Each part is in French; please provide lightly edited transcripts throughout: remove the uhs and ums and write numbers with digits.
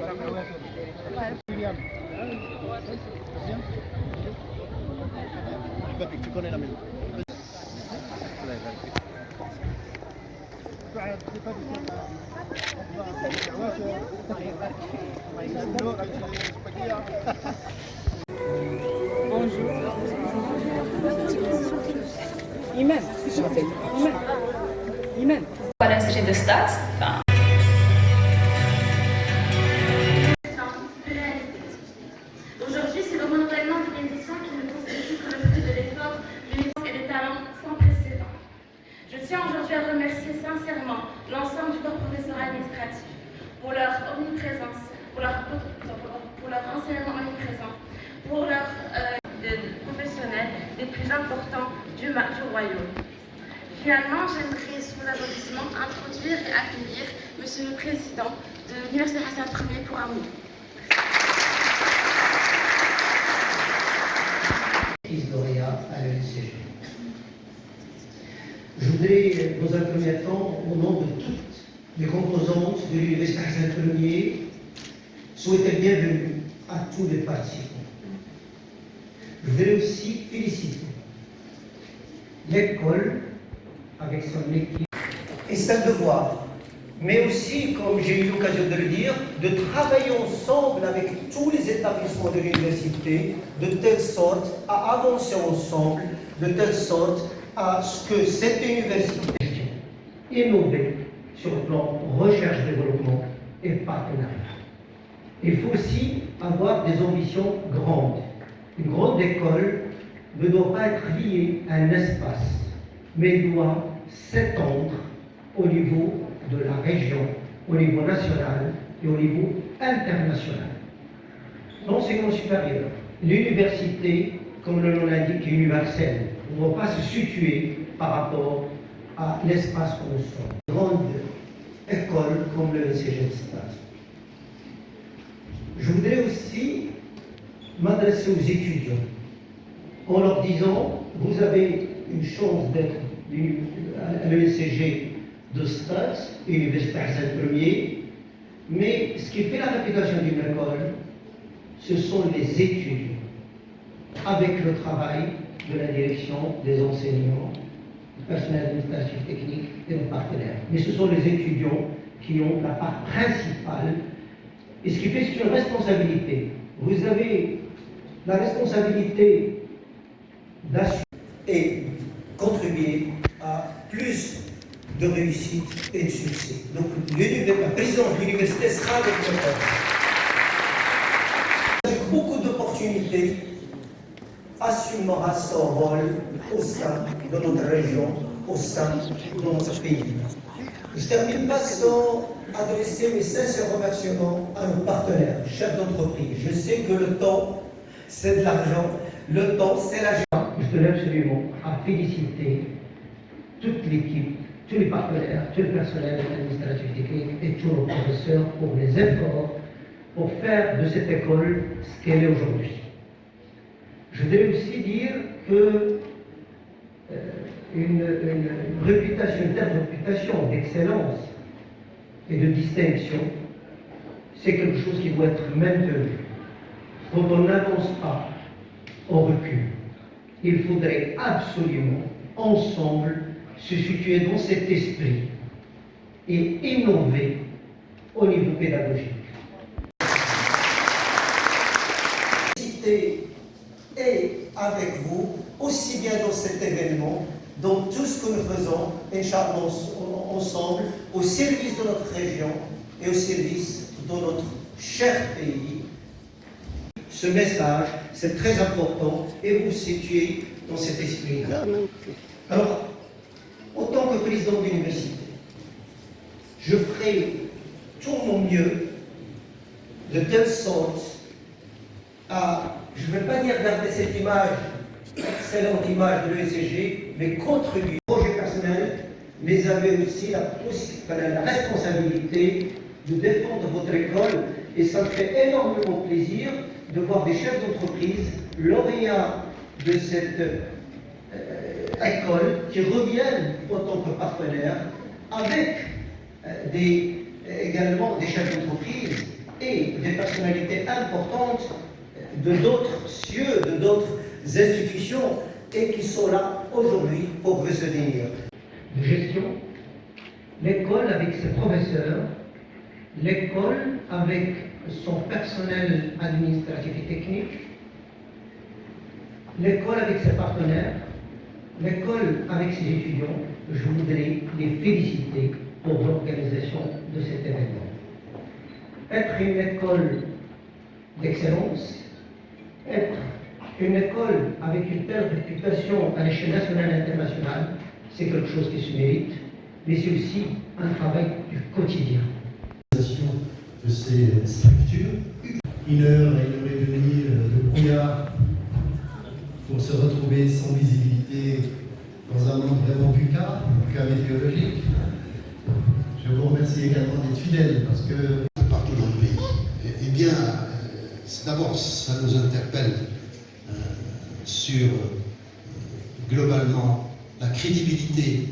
Tu connais la maison. Bonjour. Iman, qu'est-ce que tu m'appelles Iman. Iman. À l'Institut de Stats. Aujourd'hui, c'est le renouvellement d'une édition qui ne constitue que le fruit de l'effort, d'une et des talents sans précédent. Je tiens aujourd'hui à remercier sincèrement l'ensemble du corps professoral administratif pour leur omniprésence, pour leur enseignement omniprésent, pour leur professionnels les plus importants du royaume. Finalement, j'aimerais, sous l'applaudissement, introduire et accueillir Monsieur le Président de l'Université Hassan I pour un mot. Lauréat à l'ENCG. Je voudrais, dans un premier temps, au nom de toutes les composantes de l'Université Hassan I, souhaiter le bienvenue à tous les participants. Je voudrais aussi féliciter l'école avec son équipe et c'est un devoir, mais aussi, comme j'ai eu l'occasion de le dire, de travailler ensemble avec tous les établissements de l'université, de telle sorte à avancer ensemble, de telle sorte à ce que cette université innove sur le plan recherche-développement et partenariat. Il faut aussi avoir des ambitions grandes. Une grande école ne doit pas être liée à un espace, mais doit s'étendre au niveau de la région, au niveau national et au niveau international. L'enseignement supérieur, l'université, comme le nom l'indique, est universelle. On ne doit pas se situer par rapport à l'espace où nous sommes. Une grande école comme le CG de Stats. Je voudrais aussi m'adresser aux étudiants en leur disant, vous avez une chance d'être à l'ESCG de Stats, Université Hassan I, mais ce qui fait la réputation d'une école, ce sont les étudiants, avec le travail de la direction, des enseignants, du personnel administratif technique et des partenaires. Mais ce sont les étudiants qui ont la part principale, et ce qui fait que c'est une responsabilité. Vous avez la responsabilité d'assurer et contribuer à plus de réussite et de succès. Donc la présidence de l'université sera avec l'école. Avec beaucoup d'opportunités, assumera son rôle au sein de notre région, au sein de notre pays. Je ne termine pas sans adresser mes sincères remerciements à nos partenaires, chefs d'entreprise. Je sais que le temps, c'est de l'argent, le temps, c'est l'argent. Je tenais absolument à féliciter toute l'équipe, tous les partenaires, tout le personnel administratif technique et tous nos professeurs pour les efforts pour faire de cette école ce qu'elle est aujourd'hui. Je voudrais aussi dire que une réputation, une telle réputation d'excellence et de distinction, c'est quelque chose qui doit être maintenu. Quand on n'avance pas, on recule. Il faudrait absolument, ensemble, se situer dans cet esprit et innover au niveau pédagogique. Et avec vous, aussi bien dans cet événement, dans tout ce que nous faisons, Inch'Allah, ensemble, au service de notre région et au service de notre cher pays. Ce message, c'est très important et vous situez dans cet esprit-là. Alors, en tant que président de l'université, je ferai tout mon mieux de telle sorte à, je ne vais pas dire garder cette image, excellente image de l'ESCG, mais contribuer au projet personnel, mais avez aussi la responsabilité de défendre votre école. Et ça me fait énormément plaisir de voir des chefs d'entreprise, lauréats de cette école, qui reviennent en tant que partenaires, avec également des chefs d'entreprise et des personnalités importantes de d'autres cieux, de d'autres institutions, et qui sont là aujourd'hui pour vous soutenir. De gestion, l'école avec ses professeurs, l'école avec son personnel administratif et technique, l'école avec ses partenaires, l'école avec ses étudiants, je voudrais les féliciter pour l'organisation de cet événement. Être une école d'excellence, être une école avec une telle réputation à l'échelle nationale et internationale, c'est quelque chose qui se mérite, mais c'est aussi un travail du quotidien. De ces structures, 1 heure à 1h30 de brouillard pour se retrouver sans visibilité dans un monde vraiment bucca météorologique. Je vous remercie également d'être fidèles parce que partout dans le pays. Eh bien, d'abord, ça nous interpelle sur globalement la crédibilité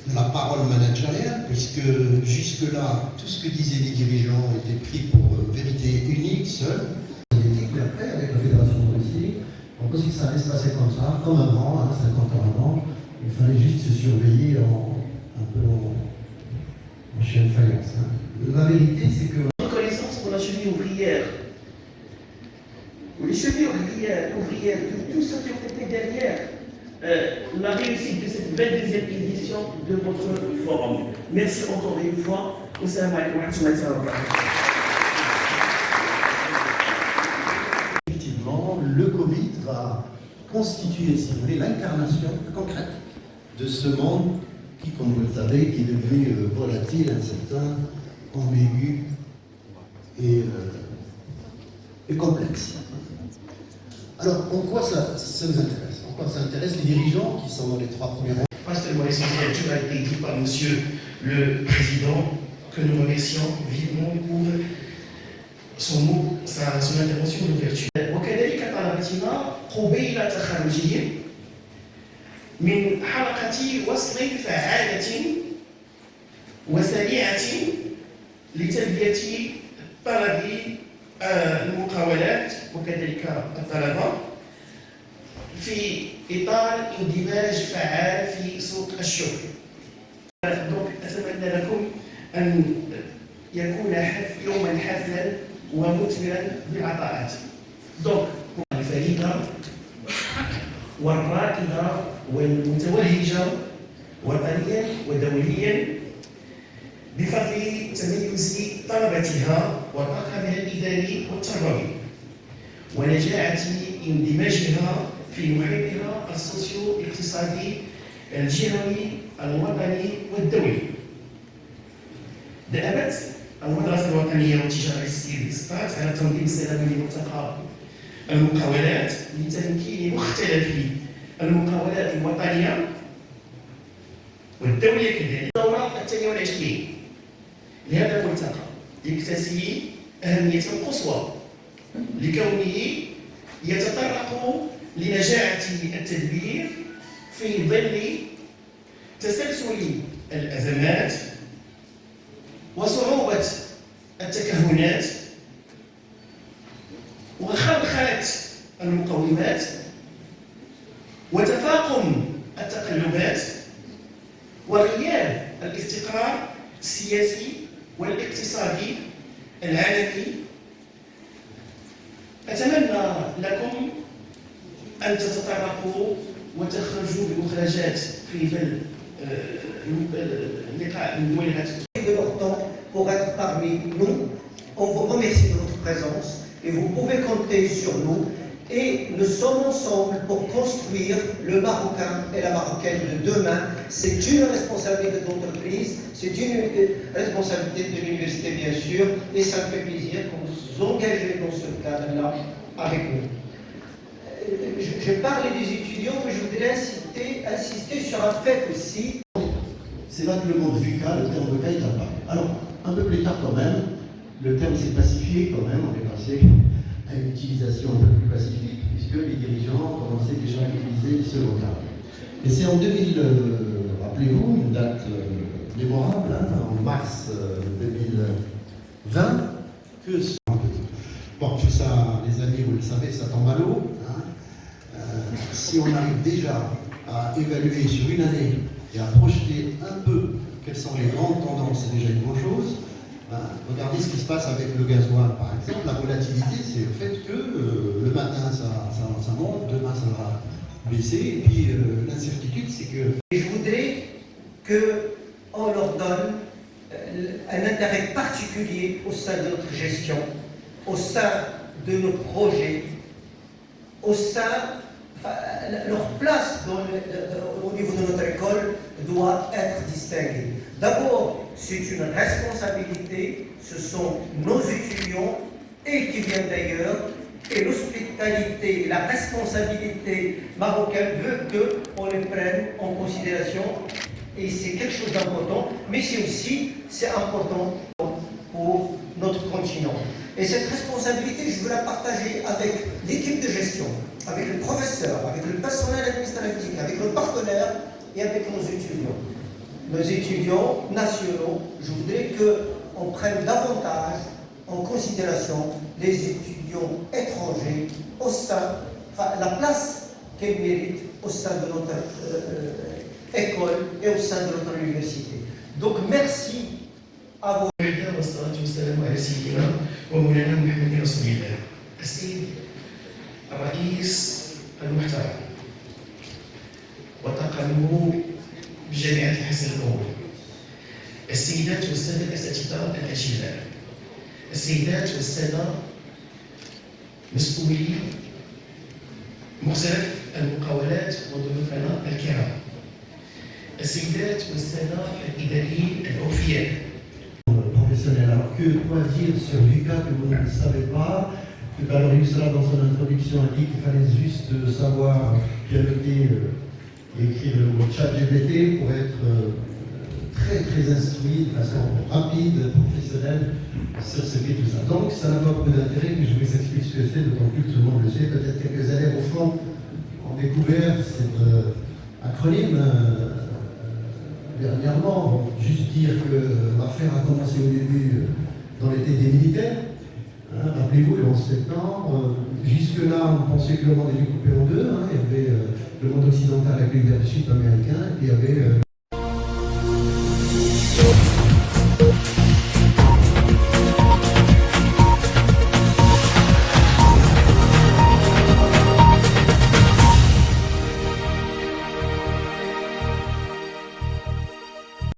de la parole managériale, puisque jusque-là, tout ce que disaient les dirigeants était pris pour vérité unique, seule. Mais après, avec la Fédération de Russie, on pense que ça allait se passer comme ça, comme avant, 50 ans avant. Il fallait juste se surveiller un peu en chien de faïence. La vérité, c'est que Reconnaissance pour la cheville ouvrière. Les chevilles ouvrières, tous ceux qui ont été derrière la réussite de cette 22e édition de votre forum. Merci encore une fois. Assalamu alaikum wa rahmatullahi wa barakatuh. effectivement, le Covid va constituer, si vous voulez, l'incarnation concrète de ce monde qui, comme vous le savez, qui est devenu volatile, incertain, ambigu et complexe. Alors, en quoi ça nous intéresse? En quoi ça intéresse les dirigeants qui sont dans les 3 premiers rangs? Pas seulement essentiel, tout a été dit par Monsieur le Président, que nous remercions vivement pour son intervention d'ouverture. وكذلك طلبتنا قبيل تخرجهم من حلقة وصل فعالة وسريعة لتلبية طلب المقاولات وكذلك الطلبة في إطار اندماج فعال في سوق الشغل. أتمنى لكم أن يكون يوما حافلا ومثمرا بالعطاءات. الفريدة والراكدة والمتوهجة وطنيا ودوليا بفضل تميز طلبتها وطاقمها الإداري والتربوي ونجاعة اندماجها في محيطها السوسيو اقتصادي الجهوي الوطني والدولي. دأبت المدرسة الوطنية والتجارة السياسات على تنظيم سلامي لملتقى المقاولات لتمكين مختلف المقاولات الوطنية والدولية كذلك. الدورة 22 لهذا الملتقى يكتسي أهمية قصوى لكونه يتطرق لنجاعة التدبير في ظل تسلسل الأزمات وصعوبة التكهنات وخلخلة المقومات وتفاقم التقلبات وغياب الاستقرار السياسي والاقتصادي العالمي. أتمنى لكم أن تتطرقوا وتخرجوا بمخرجات في ظل اللقاء من دول de leur temps pour être parmi nous. On vous remercie de votre présence et vous pouvez compter sur nous. Et nous sommes ensemble pour construire le Marocain et la Marocaine de demain. C'est une responsabilité d'entreprise, c'est une responsabilité de l'université bien sûr, et ça me fait plaisir que vous vous engagez dans ce cadre-là avec nous. Je parlais des étudiants, mais je voudrais insister sur un fait aussi. C'est là que le monde VUCA, le terme VUCA est apparu. Alors, un peu plus tard quand même, le terme s'est pacifié quand même, on est passé à une utilisation un peu plus pacifique, puisque les dirigeants commençaient déjà à utiliser ce vocable. Et c'est en 2000, rappelez-vous, une date mémorable, en mars 2020, que Bon, tout ça, les amis, vous le savez, ça tombe à l'eau. Hein. Si on arrive déjà à évaluer sur une année et à projeter un peu quelles sont les grandes tendances, c'est déjà une bonne chose. Regardez ce qui se passe avec le gasoil, par exemple. La volatilité, c'est le fait que le matin, ça monte, demain, ça va baisser. Et puis, l'incertitude, c'est que... Et je voudrais qu'on leur donne un intérêt particulier au sein de notre gestion, au sein de nos projets, au sein... Enfin, leur place au niveau de notre école doit être distinguée. D'abord, c'est une responsabilité, ce sont nos étudiants, et qui viennent d'ailleurs, et l'hospitalité, la responsabilité marocaine veut qu'on les prenne en considération, et c'est quelque chose d'important, mais c'est important pour notre continent. Et cette responsabilité, je veux la partager avec l'équipe de gestion, avec le professeur, avec le personnel administratif, avec nos partenaires et avec nos étudiants. Nos étudiants nationaux, je voudrais qu'on prenne davantage en considération les étudiants étrangers au sein, la place qu'ils méritent au sein de notre école et au sein de notre université. Donc merci à vous. والصلاة والسلام على سيدنا ومولانا محمد رسول الله. السيد الرئيس المحترم وطاقمه بجامعة الحسن الأول، السيدات والسادة الأساتذة الأجلاء، السيدات والسادة مسؤولي مختلف المقاولات وضيوفنا الكرام، السيدات والسادة الإداريين الأوفياء. Alors que quoi dire sur Lucas que vous ne savez pas? Alors Yusra dans son introduction a dit qu'il fallait juste savoir pianoter et écrire le mot ChatGPT pour être très instruit de façon rapide, professionnelle sur ce qu'est tout ça. Donc ça n'a pas beaucoup d'intérêt que je vous explique ce que c'est, d'autant plus que tout le monde le sait. Peut-être quelques élèves au fond ont découvert cet acronyme dernièrement. Juste dire que l'affaire a commencé au début dans l'été des militaires. Rappelez-vous, le 11 septembre, jusque-là, on pensait que le monde était coupé en deux. Il y avait le monde occidental avec le leadership américain, et puis il y avait le